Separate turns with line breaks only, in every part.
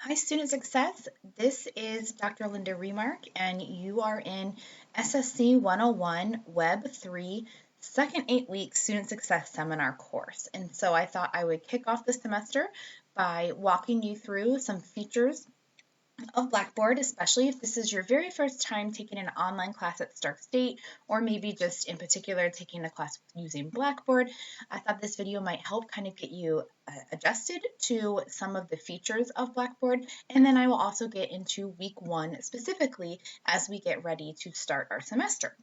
Hi, Student Success. This is Dr. Linda Remark, and you are in SSC 101 Web 3 Second 8-Week Student Success Seminar course. And so I thought I would kick off the semester by walking you through some features of Blackboard, especially if this is your very first time taking an online class at Stark State, or maybe just in particular taking a class using Blackboard. I thought this video might help kind of get you adjusted to some of the features of Blackboard, and then I will also get into week 1 specifically as we get ready to start our semester.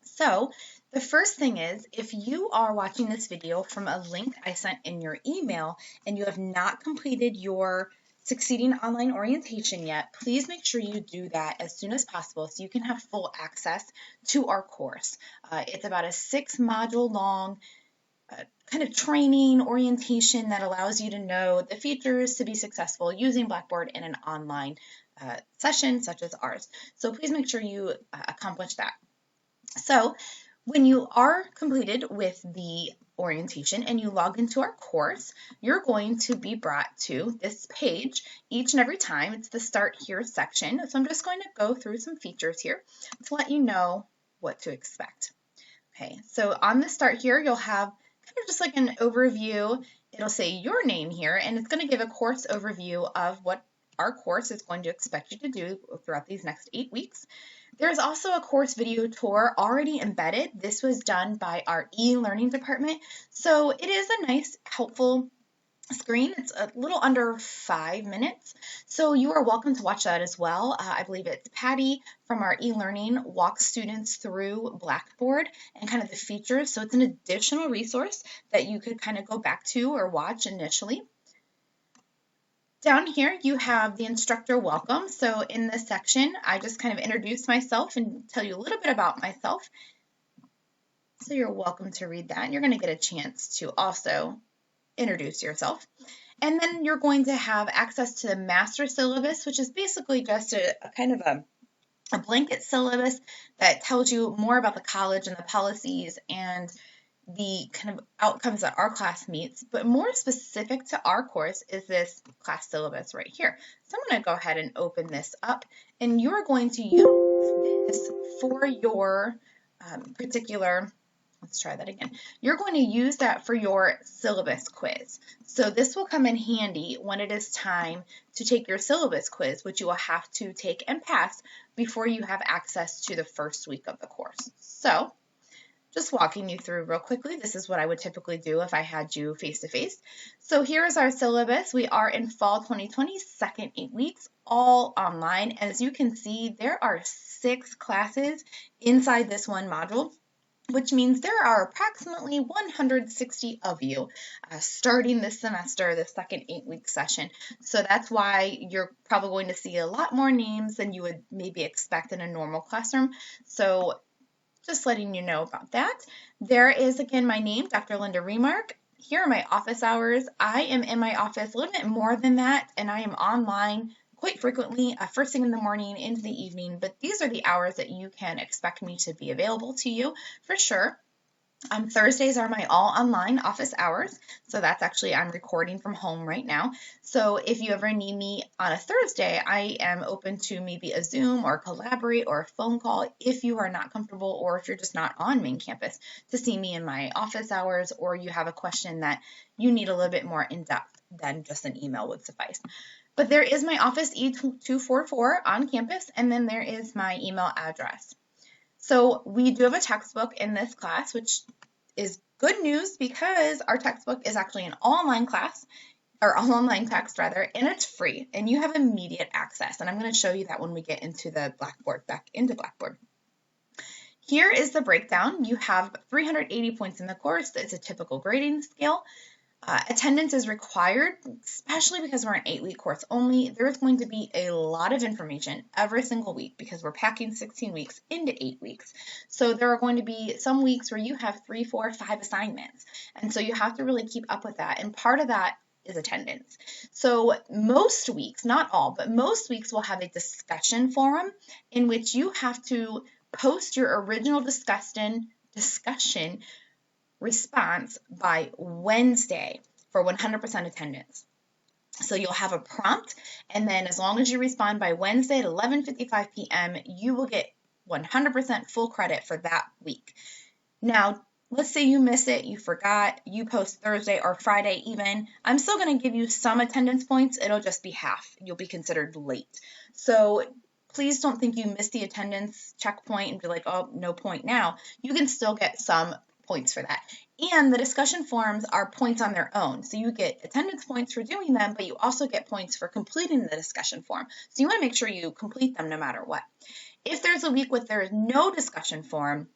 So the first thing is, if you are watching this video from a link I sent in your email and you have not completed your Succeeding Online Orientation yet, please make sure you do that as soon as possible so you can have full access to our course. It's about a 6-module long kind of training orientation that allows you to know the features to be successful using Blackboard in an online session such as ours. So please make sure you accomplish that. So when you are completed with the orientation and you log into our course, you're going to be brought to this page each and every time. It's the Start Here section. So I'm just going to go through some features here to let you know what to expect. Okay, so on the Start Here, you'll have kind of just like an overview. It'll say your name here, and it's going to give a course overview of what our course is going to expect you to do throughout these next 8 weeks. There's also a course video tour already embedded. This was done by our e-learning department, so it is a nice, helpful screen. It's a little under 5 minutes, so you are welcome to watch that as well. I believe it's Patty from our e-learning walks students through Blackboard and kind of the features, so it's an additional resource that you could kind of go back to or watch initially. Down here, you have the instructor welcome. So in this section, I just kind of introduce myself and tell you a little bit about myself. So you're welcome to read that. You're going to get a chance to also introduce yourself. And then you're going to have access to the master syllabus, which is basically just a kind of a blanket syllabus that tells you more about the college and the policies and the kind of outcomes that our class meets, but more specific to our course is this class syllabus right here. So I'm going to go ahead and open this up, and you're going to use this for your particular, let's try that again. You're going to use that for your syllabus quiz. So this will come in handy when it is time to take your syllabus quiz, which you will have to take and pass before you have access to the first week of the course. So just walking you through real quickly, this is what I would typically do if I had you face-to-face. So here is our syllabus. We are in fall 2020, second 8 weeks, all online. As you can see, there are 6 classes inside this one module, which means there are approximately 160 of you starting this semester, the second 8-week session. So that's why you're probably going to see a lot more names than you would maybe expect in a normal classroom. So just letting you know about that. There is, again, my name, Dr. Linda Remark. Here are my office hours. I am in my office a little bit more than that, and I am online quite frequently, first thing in the morning into the evening, but these are the hours that you can expect me to be available to you for sure. Thursdays are my all online office hours. So that's actually, I'm recording from home right now. So if you ever need me on a Thursday, I am open to maybe a Zoom or Collaborate or a phone call if you are not comfortable or if you're just not on main campus to see me in my office hours, or you have a question that you need a little bit more in depth than just an email would suffice. But there is my office E244 on campus, and then there is my email address. So we do have a textbook in this class, which is good news because our textbook is actually an all-online class, or all-online text rather, and it's free, and you have immediate access. And I'm going to show you that when we get into the Blackboard, back into Blackboard. Here is the breakdown. You have 380 points in the course. It's a typical grading scale. Attendance is required, especially because we're an 8-week course only. There's going to be a lot of information every single week because we're packing 16 weeks into 8 weeks. So there are going to be some weeks where you have 3, 4, 5 assignments. And so you have to really keep up with that. And part of that is attendance. So most weeks, not all, but most weeks will have a discussion forum in which you have to post your original discussion response by Wednesday for 100% attendance. So you'll have a prompt, and then as long as you respond by Wednesday at 11:55 p.m., you will get 100% full credit for that week. Now, let's say you miss it, you forgot, you post Thursday or Friday even, I'm still going to give you some attendance points. It'll just be half. You'll be considered late. So please don't think you missed the attendance checkpoint and be like, oh, no point now. You can still get some points for that. And the discussion forums are points on their own. So you get attendance points for doing them, but you also get points for completing the discussion forum. So you want to make sure you complete them no matter what. If there's a week where there is no discussion forum,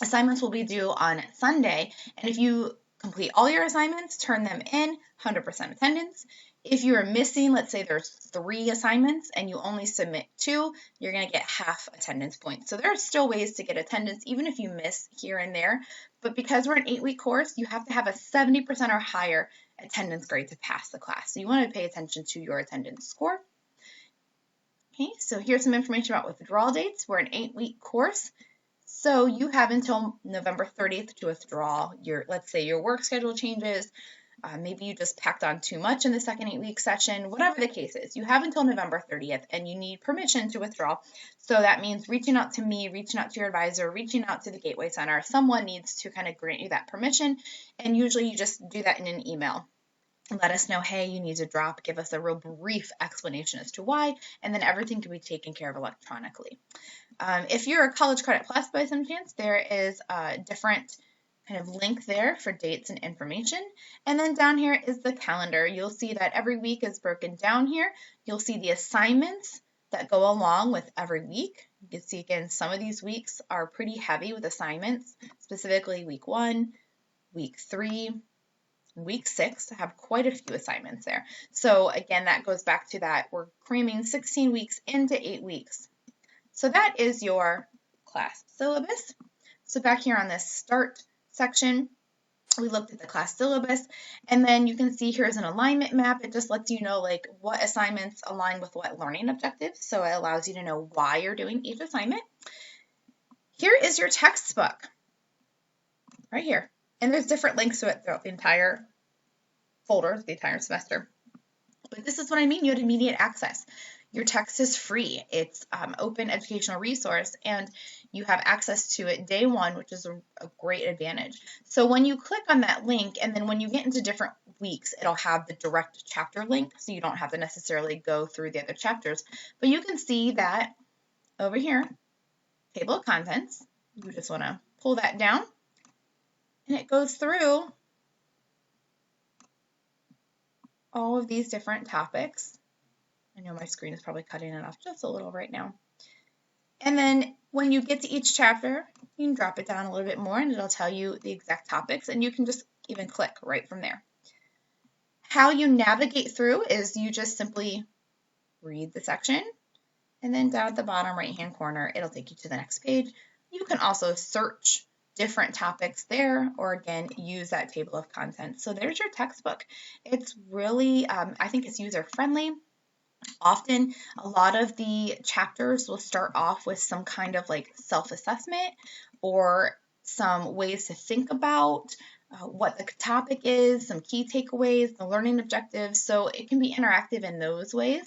assignments will be due on Sunday, and if you complete all your assignments, turn them in, 100% attendance. If you are missing, let's say there's 3 assignments and you only submit 2, you're going to get half attendance points. So there are still ways to get attendance, even if you miss here and there. But because we're an 8-week course, you have to have a 70% or higher attendance grade to pass the class. So you want to pay attention to your attendance score. Okay, so here's some information about withdrawal dates. We're an 8-week course. So you have until November 30th to withdraw your, let's say your work schedule changes, maybe you just packed on too much in the second 8-week session, whatever the case is. You have until November 30th and you need permission to withdraw. So that means reaching out to me, reaching out to your advisor, reaching out to the Gateway Center. Someone needs to kind of grant you that permission, and usually you just do that in an email. Let us know, hey, you need to drop, give us a real brief explanation as to why, and then everything can be taken care of electronically. If you're a College Credit Plus by some chance, there is a different kind of link there for dates and information. And then down here is the calendar. You'll see that every week is broken down here. You'll see the assignments that go along with every week. You can see, again, some of these weeks are pretty heavy with assignments, specifically week 1, week 3, week 6 have quite a few assignments there. So again, that goes back to that we're cramming 16 weeks into 8 weeks. So that is your class syllabus. So back here on this start section, we looked at the class syllabus, and then you can see here's an alignment map. It just lets you know like what assignments align with what learning objectives. So it allows you to know why you're doing each assignment. Here is your textbook right here. And there's different links to it throughout the entire folder, the entire semester. But this is what I mean, you had immediate access. Your text is free. It's open educational resource, and you have access to it day 1, which is a great advantage. So when you click on that link, and then when you get into different weeks, it'll have the direct chapter link, so you don't have to necessarily go through the other chapters. But you can see that over here, table of contents, you just want to pull that down, and it goes through all of these different topics. I know my screen is probably cutting it off just a little right now. And then when you get to each chapter, you can drop it down a little bit more and it'll tell you the exact topics, and you can just even click right from there. How you navigate through is you just simply read the section, and then down at the bottom right-hand corner, it'll take you to the next page. You can also search different topics there, or again, use that table of contents. So there's your textbook. It's really, I think it's user-friendly. Often, a lot of the chapters will start off with some kind of like self-assessment or some ways to think about what the topic is, some key takeaways, the learning objectives. So it can be interactive in those ways.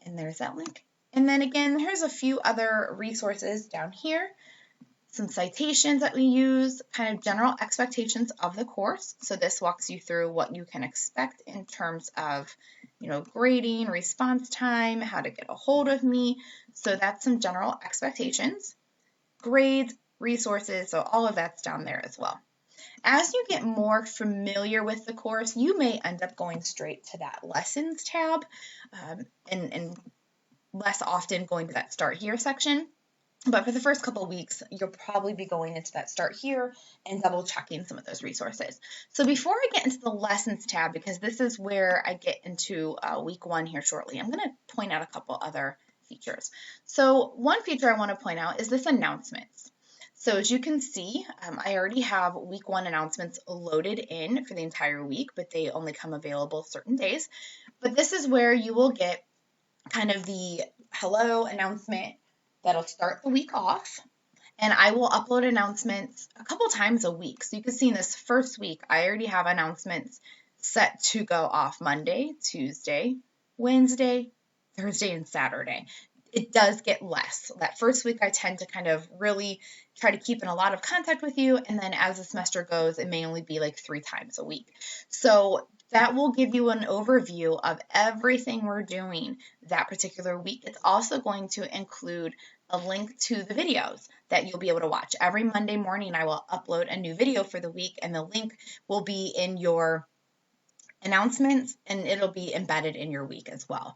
And there's that link. And then again, here's a few other resources down here. Some citations that we use, kind of general expectations of the course. So this walks you through what you can expect in terms of, grading, response time, how to get a hold of me. So that's some general expectations. Grades, resources, so all of that's down there as well. As you get more familiar with the course, you may end up going straight to that lessons tab and less often going to that start here section. But for the first couple of weeks, you'll probably be going into that start here and double checking some of those resources. So before I get into the lessons tab, because this is where I get into week 1 here shortly, I'm going to point out a couple other features. So one feature I want to point out is this announcements. So as you can see, I already have week 1 announcements loaded in for the entire week, but they only come available certain days. But this is where you will get kind of the hello announcement that'll start the week off, and I will upload announcements a couple times a week. So you can see in this first week, I already have announcements set to go off Monday, Tuesday, Wednesday, Thursday, and Saturday. It does get less. That first week, I tend to kind of really try to keep in a lot of contact with you. And then as the semester goes, it may only be like 3 times a week. So that will give you an overview of everything we're doing that particular week. It's also going to include a link to the videos that you'll be able to watch. Every Monday morning, I will upload a new video for the week, and the link will be in your announcements, and it'll be embedded in your week as well.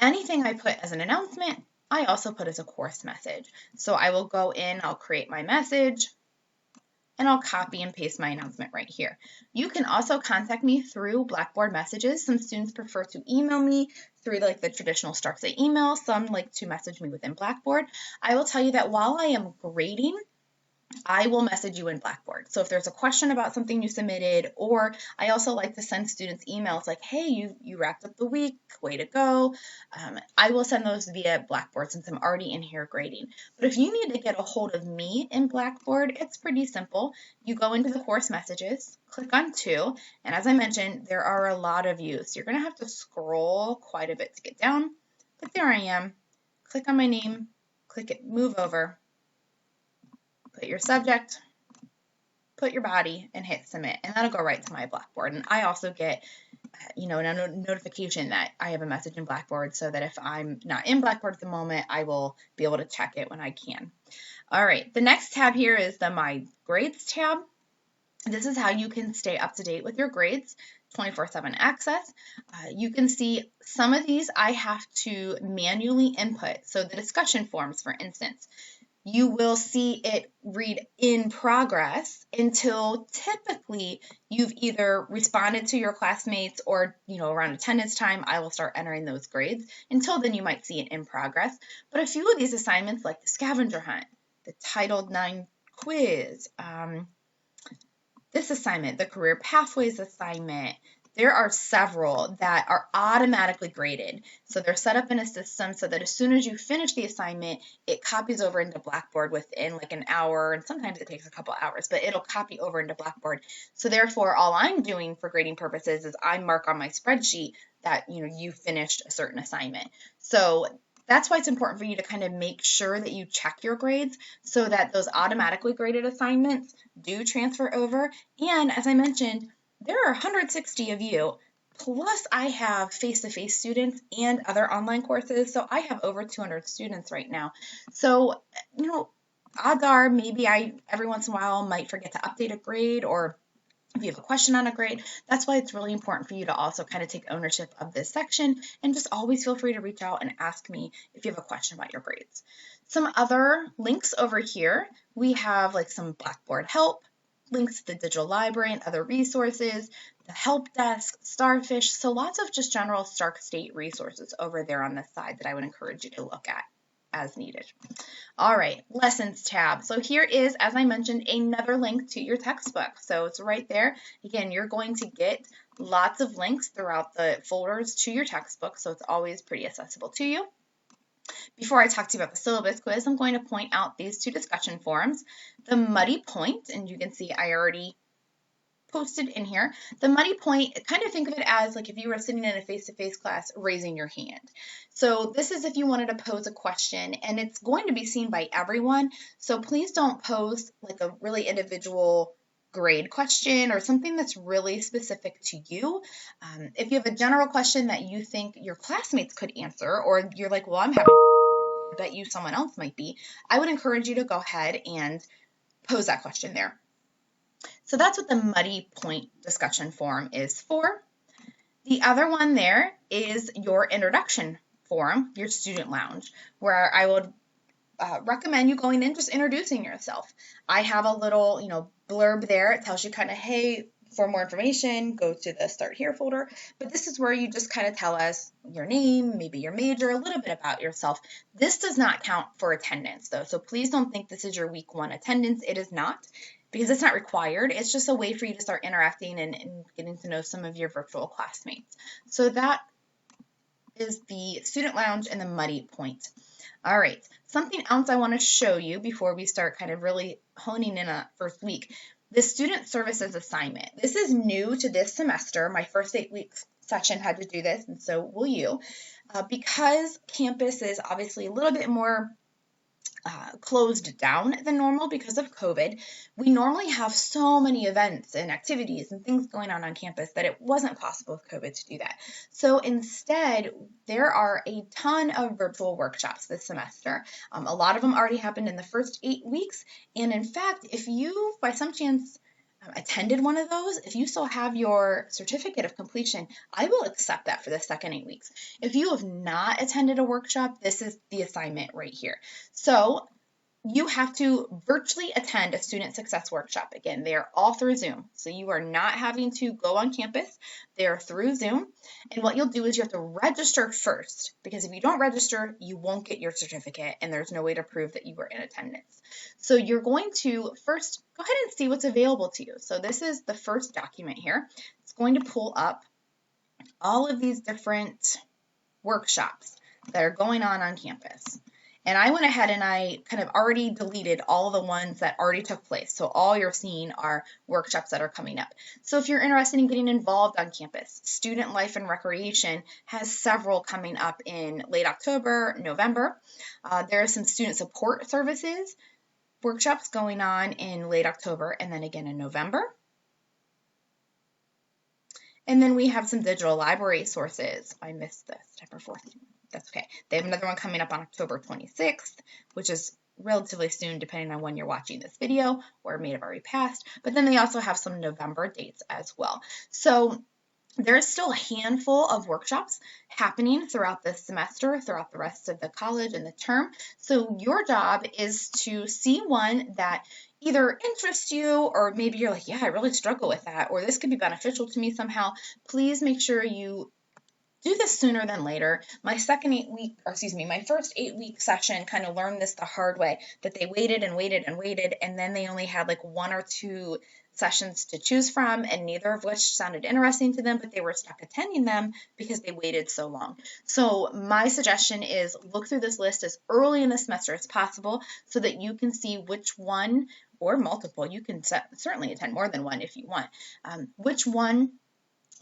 Anything I put as an announcement, I also put as a course message. So I will go in, I'll create my message, and I'll copy and paste my announcement right here. You can also contact me through Blackboard messages. Some students prefer to email me through like the traditional Starksit email. Some like to message me within Blackboard. I will tell you that while I am grading, I will message you in Blackboard. So if there's a question about something you submitted, or I also like to send students emails like, hey, you wrapped up the week, way to go. I will send those via Blackboard since I'm already in here grading. But if you need to get a hold of me in Blackboard, it's pretty simple. You go into the course messages, click on To, and as I mentioned, there are a lot of you. So you're going to have to scroll quite a bit to get down. But there I am. Click on my name, click it, move over. Put your subject, put your body, and hit submit, and that'll go right to my Blackboard. And I also get, a notification that I have a message in Blackboard, so that if I'm not in Blackboard at the moment, I will be able to check it when I can. All right, the next tab here is the My Grades tab. This is how you can stay up to date with your grades, 24/7 access. You can see some of these I have to manually input. So the discussion forums, for instance, you will see it read in progress until typically you've either responded to your classmates or, around attendance time, I will start entering those grades. Until then, you might see it in progress. But a few of these assignments, like the scavenger hunt, the Title IX quiz, this assignment, the career pathways assignment, there are several that are automatically graded. So they're set up in a system so that as soon as you finish the assignment, it copies over into Blackboard within like an hour, and sometimes it takes a couple hours, but it'll copy over into Blackboard. So therefore, all I'm doing for grading purposes is I mark on my spreadsheet that, you finished a certain assignment. So that's why it's important for you to kind of make sure that you check your grades so that those automatically graded assignments do transfer over. And as I mentioned, there are 160 of you, plus I have face-to-face students and other online courses, so I have over 200 students right now. So, odds are maybe I, every once in a while, might forget to update a grade, or if you have a question on a grade. That's why it's really important for you to also kind of take ownership of this section, and just always feel free to reach out and ask me if you have a question about your grades. Some other links over here, we have like some Blackboard help, links to the digital library and other resources, the help desk, Starfish, so lots of just general Stark State resources over there on this side that I would encourage you to look at as needed. All right, lessons tab. So here is, as I mentioned, another link to your textbook. So it's right there. Again, you're going to get lots of links throughout the folders to your textbook, so it's always pretty accessible to you. Before I talk to you about the syllabus quiz, I'm going to point out these two discussion forums. The Muddy Point, and you can see I already posted in here. The Muddy Point, kind of think of it as like if you were sitting in a face-to-face class, raising your hand. So this is if you wanted to pose a question, and it's going to be seen by everyone. So please don't pose like a really individual grade question or something that's really specific to you. If you have a general question that you think your classmates could answer, or you're like, well, I'm happy, I bet you someone else might be, I would encourage you to go ahead and pose that question there. So that's what the Muddy Point discussion forum is for. The other one there is your introduction forum, your student lounge, where I would recommend you going in, just introducing yourself. I have a little, blurb there. It tells you kind of, hey, for more information, go to the Start Here folder. But this is where you just kind of tell us your name, maybe your major, a little bit about yourself. This does not count for attendance, though. So please don't think this is your week 1 attendance. It is not, because it's not required. It's just a way for you to start interacting and getting to know some of your virtual classmates. So that is the student lounge and the Muddy Point. All right, something else I want to show you before we start kind of really honing in on that first week. the student services assignment. This is new to this semester. My first 8 weeks session had to do this, and so will you. Because campus is obviously a little bit more closed down than normal because of COVID, we normally have so many events and activities and things going on campus that it wasn't possible with COVID to do that. So instead, there are a ton of virtual workshops this semester. A lot of them already happened in the first 8 weeks. And in fact, if you, by some chance, attended one of those, if you still have your certificate of completion, I will accept that for the second 8 weeks. If you have not attended a workshop, this is the assignment right here. So you have to virtually attend a student success workshop. Again, they are all through Zoom. So you are not having to go on campus. They are through Zoom. And what you'll do is you have to register first, because if you don't register, you won't get your certificate and there's no way to prove that you were in attendance. So you're going to first go ahead and see what's available to you. So this is the first document here. It's going to pull up all of these different workshops that are going on campus. And I went ahead and I kind of already deleted all the ones that already took place. So all you're seeing are workshops that are coming up. So if you're interested in getting involved on campus, Student Life and Recreation has several coming up in late October, November. There are some student support services workshops going on in late October and then again in November. And then we have some digital library sources. I missed this, September 4th. That's okay. They have another one coming up on October 26th, which is relatively soon, depending on when you're watching this video, or it may have already passed. But then they also have some November dates as well. So there's still a handful of workshops happening throughout the semester, throughout the rest of the college and the term. So your job is to see one that either interests you, or maybe you're like, yeah, I really struggle with that, or this could be beneficial to me somehow. Please make sure you do this sooner than later. My first 8-week session kind of learned this the hard way, that they waited and waited and waited, and then they only had like 1 or 2 sessions to choose from, and neither of which sounded interesting to them, but they were stuck attending them because they waited so long. So my suggestion is look through this list as early in the semester as possible so that you can see which one, or multiple, you can certainly attend more than one if you want, which one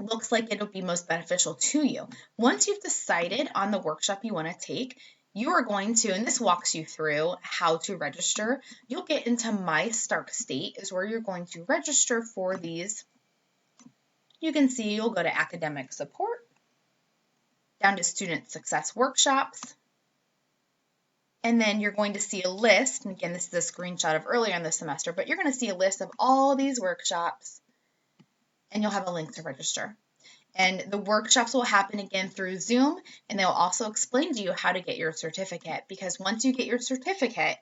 looks like it'll be most beneficial to you. Once you've decided on the workshop you want to take, you are going to, and this walks you through how to register. You'll get into My Stark State is where you're going to register for these. You can see you'll go to Academic Support, down to Student Success Workshops, and then you're going to see a list, and again, this is a screenshot of earlier in the semester, but you're going to see a list of all these workshops, and you'll have a link to register. And the workshops will happen again through Zoom, and they'll also explain to you how to get your certificate, because once you get your certificate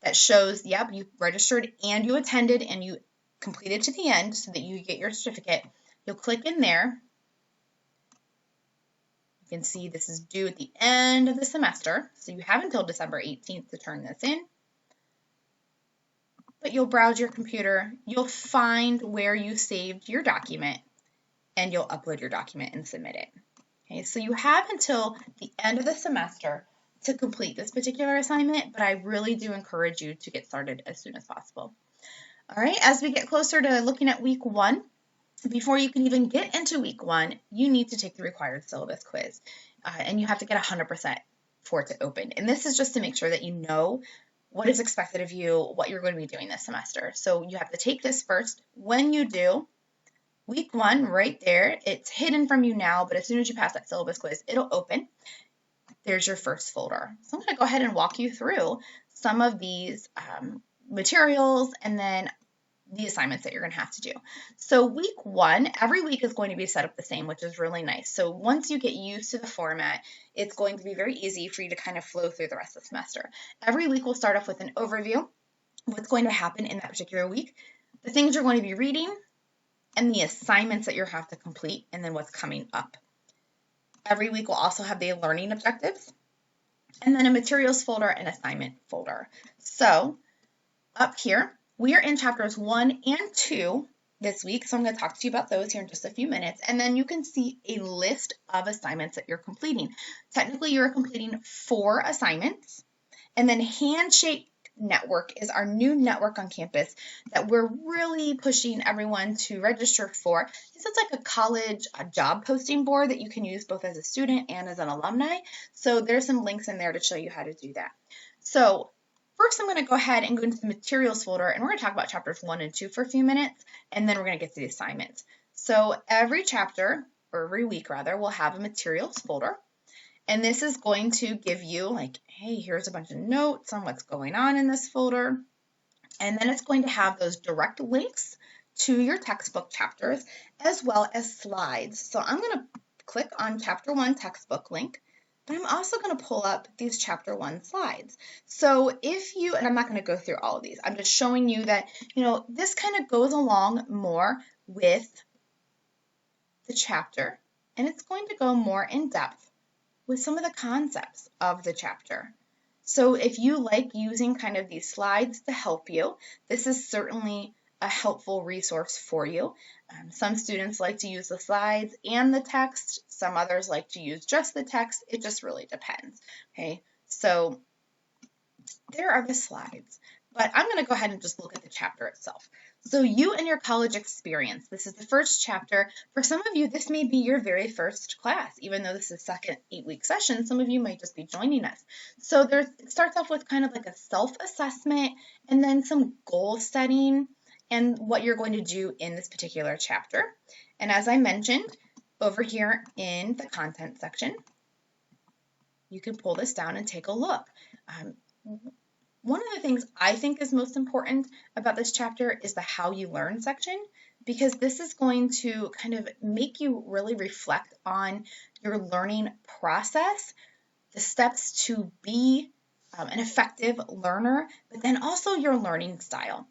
that shows, yep, you registered and you attended and you completed to the end so that you get your certificate, you'll click in there. You can see this is due at the end of the semester, so you have until December 18th to turn this in. But you'll browse your computer, you'll find where you saved your document, and you'll upload your document and submit it. Okay, so you have until the end of the semester to complete this particular assignment, but I really do encourage you to get started as soon as possible. All right, as we get closer to looking at week 1, before you can even get into week 1, you need to take the required syllabus quiz, and you have to get 100% for it to open. And this is just to make sure that you know what is expected of you, what you're going to be doing this semester. So you have to take this first. When you do, week 1, right there, it's hidden from you now, but as soon as you pass that syllabus quiz, it'll open. There's your first folder. So I'm going to go ahead and walk you through some of these materials and then the assignments that you're going to have to do. So week 1, every week is going to be set up the same, which is really nice. So once you get used to the format, it's going to be very easy for you to kind of flow through the rest of the semester. Every week we'll start off with an overview, what's going to happen in that particular week, the things you're going to be reading, and the assignments that you have to complete, and then what's coming up. Every week we'll also have the learning objectives, and then a materials folder and assignment folder. So up here, we are in chapters 1 and 2 this week, so I'm going to talk to you about those here in just a few minutes, and then you can see a list of assignments that you're completing. Technically, you're completing 4 assignments, and then handshake Network is our new network on campus that we're really pushing everyone to register for. This is like a college job posting board that you can use both as a student and as an alumni. So there's some links in there to show you how to do that. So first I'm going to go ahead and go into the materials folder, and we're going to talk about chapters 1 and 2 for a few minutes, and then we're going to get to the assignments. So every chapter, or every week rather, we'll have a materials folder. And this is going to give you like, hey, here's a bunch of notes on what's going on in this folder. And then it's going to have those direct links to your textbook chapters as well as slides. So I'm going to click on chapter 1 textbook link, but I'm also going to pull up these chapter 1 slides. So if you, and I'm not going to go through all of these, I'm just showing you that, this kind of goes along more with the chapter, and it's going to go more in depth with some of the concepts of the chapter. So if you like using kind of these slides to help you, this is certainly a helpful resource for you. Some students like to use the slides and the text. Some others like to use just the text. It just really depends. Okay, so there are the slides. But I'm going to go ahead and just look at the chapter itself. So you and your college experience. This is the first chapter. For some of you, this may be your very first class. Even though this is second 8-week session, some of you might just be joining us. So it starts off with kind of like a self-assessment and then some goal setting and what you're going to do in this particular chapter. And as I mentioned, over here in the content section, you can pull this down and take a look. One of the things I think is most important about this chapter is the how you learn section, because this is going to kind of make you really reflect on your learning process, the steps to be an effective learner, but then also your learning style.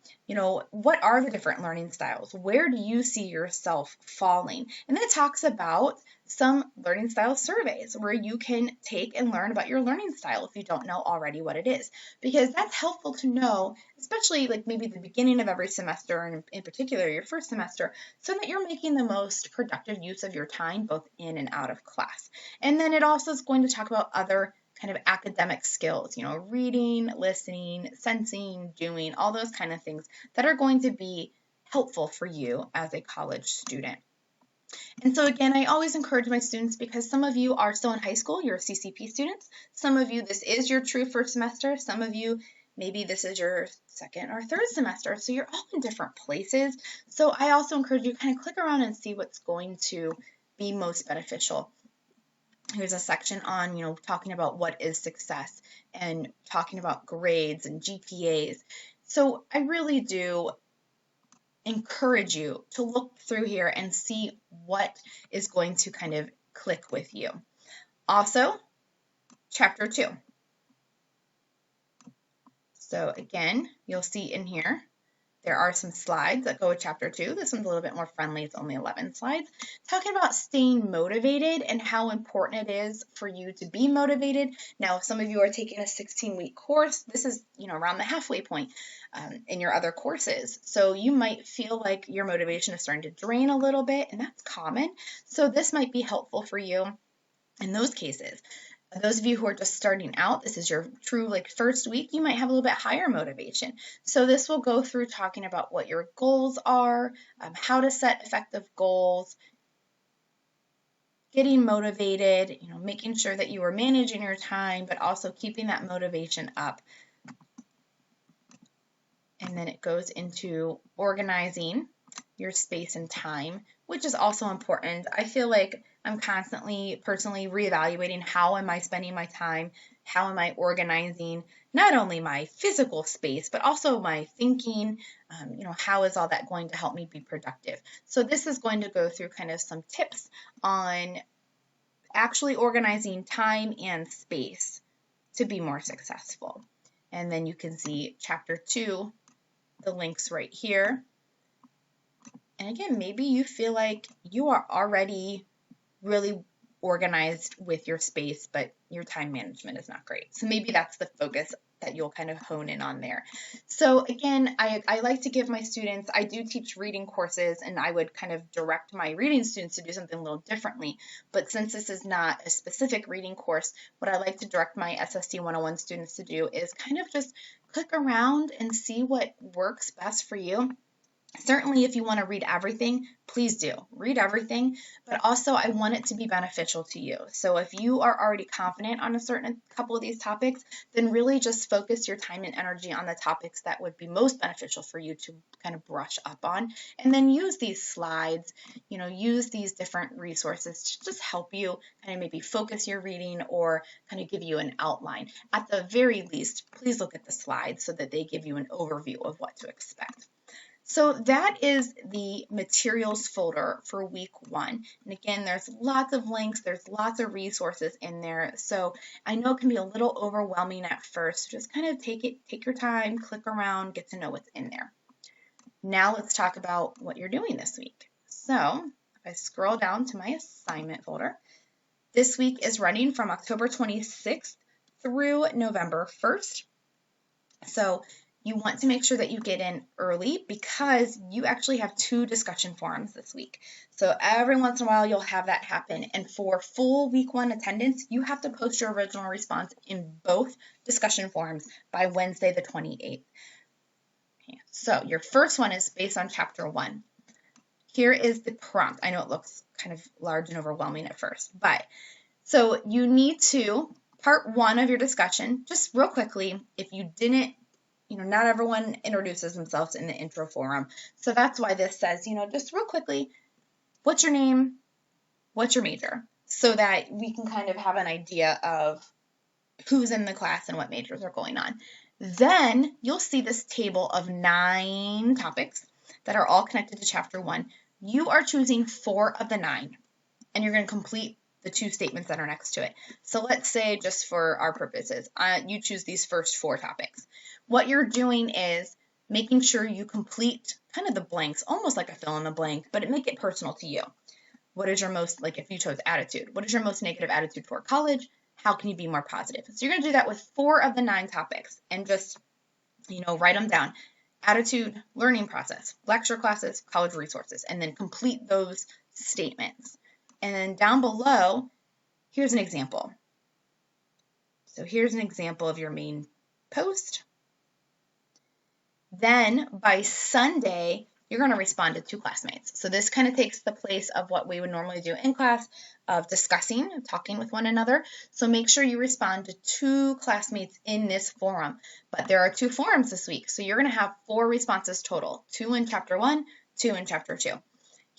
What are the different learning styles? Where do you see yourself falling? And then it talks about some learning style surveys where you can take and learn about your learning style if you don't know already what it is, because that's helpful to know, especially like maybe the beginning of every semester, and in particular your first semester, so that you're making the most productive use of your time both in and out of class. And then it also is going to talk about other kind of academic skills, reading, listening, sensing, doing, all those kind of things that are going to be helpful for you as a college student. And so again, I always encourage my students, because some of you are still in high school, you're CCP students. Some of you, this is your true first semester. Some of you, maybe this is your second or third semester. So you're all in different places. So I also encourage you to kind of click around and see what's going to be most beneficial. Here's a section on, talking about what is success and talking about grades and GPAs. So I really do encourage you to look through here and see what is going to kind of click with you. Also, chapter 2. So again, you'll see in here, there are some slides that go with chapter 2. This one's a little bit more friendly. It's only 11 slides. Talking about staying motivated and how important it is for you to be motivated. Now, if some of you are taking a 16-week course, this is, around the halfway point in your other courses. So you might feel like your motivation is starting to drain a little bit, and that's common. So this might be helpful for you in those cases. Those of you who are just starting out, this is your true first week, you might have a little bit higher motivation. So this will go through talking about what your goals are, how to set effective goals, getting motivated, making sure that you are managing your time, but also keeping that motivation up. And then it goes into organizing your space and time, which is also important. I feel like I'm constantly personally reevaluating how am I spending my time, how am I organizing not only my physical space, but also my thinking, how is all that going to help me be productive? So this is going to go through kind of some tips on actually organizing time and space to be more successful. And then you can see chapter 2, the links right here. And again, maybe you feel like you are already really organized with your space, but your time management is not great. So maybe that's the focus that you'll kind of hone in on there. So again, I like to give my students, I do teach reading courses, and I would kind of direct my reading students to do something a little differently. But since this is not a specific reading course, what I like to direct my SSC101 students to do is kind of just click around and see what works best for you. Certainly, if you want to read everything, please do. Read everything, but also I want it to be beneficial to you. So if you are already confident on a couple of these topics, then really just focus your time and energy on the topics that would be most beneficial for you to kind of brush up on, and then use these slides, use these different resources to just help you kind of maybe focus your reading or kind of give you an outline. At the very least, please look at the slides so that they give you an overview of what to expect. So that is the materials folder for week 1. And again, there's lots of links, there's lots of resources in there. So I know it can be a little overwhelming at first. Just kind of take your time, click around, get to know what's in there. Now let's talk about what you're doing this week. So if I scroll down to my assignment folder, this week is running from October 26th through November 1st. So you want to make sure that you get in early because you actually have 2 discussion forums this week. So every once in a while you'll have that happen. And for full week 1 attendance, you have to post your original response in both discussion forums by Wednesday the 28th. Okay, so your first one is based on chapter 1. Here is the prompt. I know it looks kind of large and overwhelming at first, but so you need to, part 1 of your discussion, just real quickly, if you didn't, not everyone introduces themselves in the intro forum. So that's why this says, just real quickly, what's your name? What's your major? So that we can kind of have an idea of who's in the class and what majors are going on. Then you'll see this table of 9 topics that are all connected to chapter 1. You are choosing 4 of the 9, and you're going to complete the 2 statements that are next to it. So let's say, just for our purposes, you choose these first 4 topics. What you're doing is making sure you complete kind of the blanks, almost like a fill in the blank, but make it personal to you. What is your most, like if you chose attitude, what is your most negative attitude toward college? How can you be more positive? So you're going to do that with 4 of the 9 topics and just, write them down. Attitude, learning process, lecture classes, college resources, and then complete those statements. And then down below, here's an example. So here's an example of your main post. Then by Sunday, you're going to respond to 2 classmates. So this kind of takes the place of what we would normally do in class of discussing, talking with one another. So make sure you respond to 2 classmates in this forum. But there are 2 forums this week. So you're going to have 4 responses total, 2 in chapter 1, 2 in chapter 2.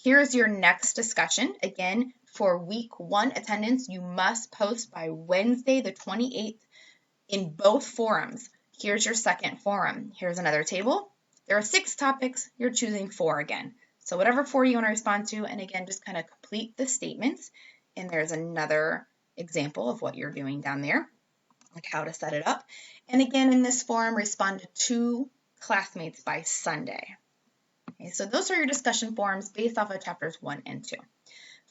Here's your next discussion. Again, for week 1 attendance, you must post by Wednesday the 28th in both forums. Here's your second forum. Here's another table. There are 6 topics. You're choosing 4 again. So whatever 4 you want to respond to, and again, just kind of complete the statements. And there's another example of what you're doing down there, like how to set it up. And again, in this forum, respond to 2 classmates by Sunday. Okay, so those are your discussion forums based off of chapters 1 and 2.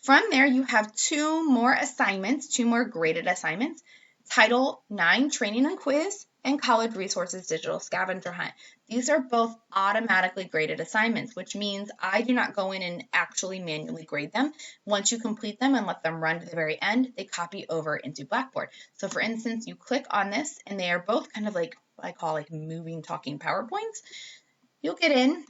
From there, you have 2 more assignments, 2 more graded assignments. Title 9 Training and Quiz and College Resources Digital Scavenger Hunt. These are both automatically graded assignments, which means I do not go in and actually manually grade them. Once you complete them and let them run to the very end, they copy over into Blackboard. So for instance, you click on this and they are both kind of like what I call like moving, talking PowerPoints. You'll get in,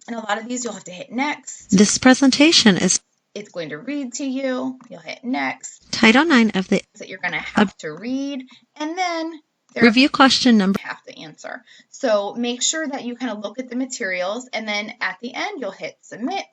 and a lot of these you'll have to hit next.
This presentation is
It's going to read to you. You'll hit next.
Title 9 of the
that you're going to have to read, and then
review question number
you have to answer. So make sure that you kind of look at the materials, and then at the end you'll hit submit,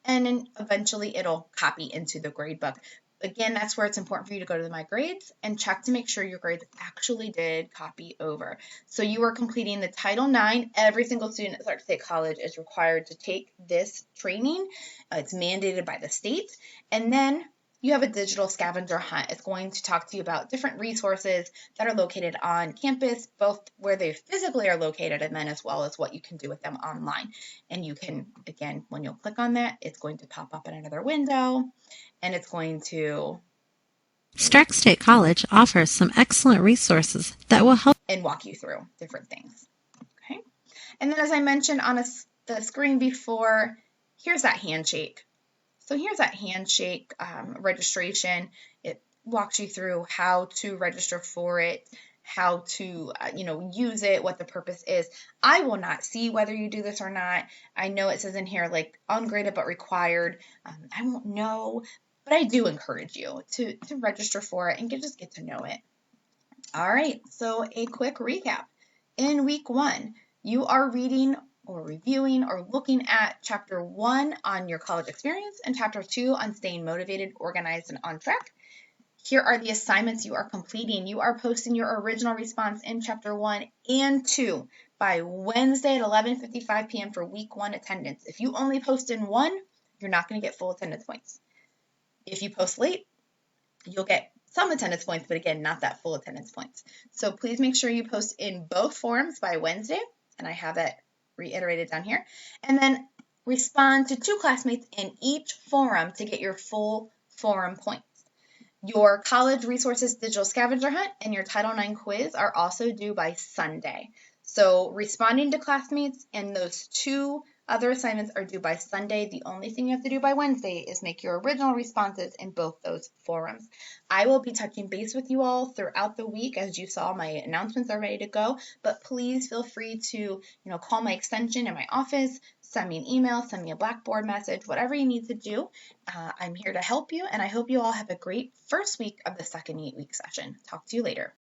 and then eventually it'll copy into the grade book. Again, that's where it's important for you to go to My Grades and check to make sure your grades actually did copy over. So you are completing the Title IX. Every single student at Clark State College is required to take this training. It's mandated by the state. And then you have a digital scavenger hunt. It's going to talk to you about different resources that are located on campus, both where they physically are located and then as well as what you can do with them online. And you can, again, when you'll click on that, it's going to pop up in another window and it's going to
Stark State College offers some excellent resources that will help
and walk you through different things. Okay. And then as I mentioned on the screen before, here's that handshake. So here's that handshake registration. It walks you through how to register for it, how to use it, what the purpose is. I will not see whether you do this or not. I know it says in here like ungraded but required. I won't know, but I do encourage you to register for it and just get to know it. All right, so a quick recap. In week 1, you are reading or reviewing or looking at chapter 1 on your college experience and chapter 2 on staying motivated, organized, and on track. Here are the assignments you are completing. You are posting your original response in chapter 1 and 2 by Wednesday at 11:55 p.m. for week 1 attendance. If you only post in 1, you're not going to get full attendance points. If you post late, you'll get some attendance points, but again, not that full attendance points. So please make sure you post in both forums by Wednesday, and I have that reiterated down here, and then respond to 2 classmates in each forum to get your full forum points. Your college resources digital scavenger hunt and your Title IX quiz are also due by Sunday. So responding to classmates and those 2 other assignments are due by Sunday. The only thing you have to do by Wednesday is make your original responses in both those forums. I will be touching base with you all throughout the week. As you saw, my announcements are ready to go, but please feel free to, call my extension in my office, send me an email, send me a Blackboard message, whatever you need to do. I'm here to help you, and I hope you all have a great first week of the second 8-week session. Talk to you later.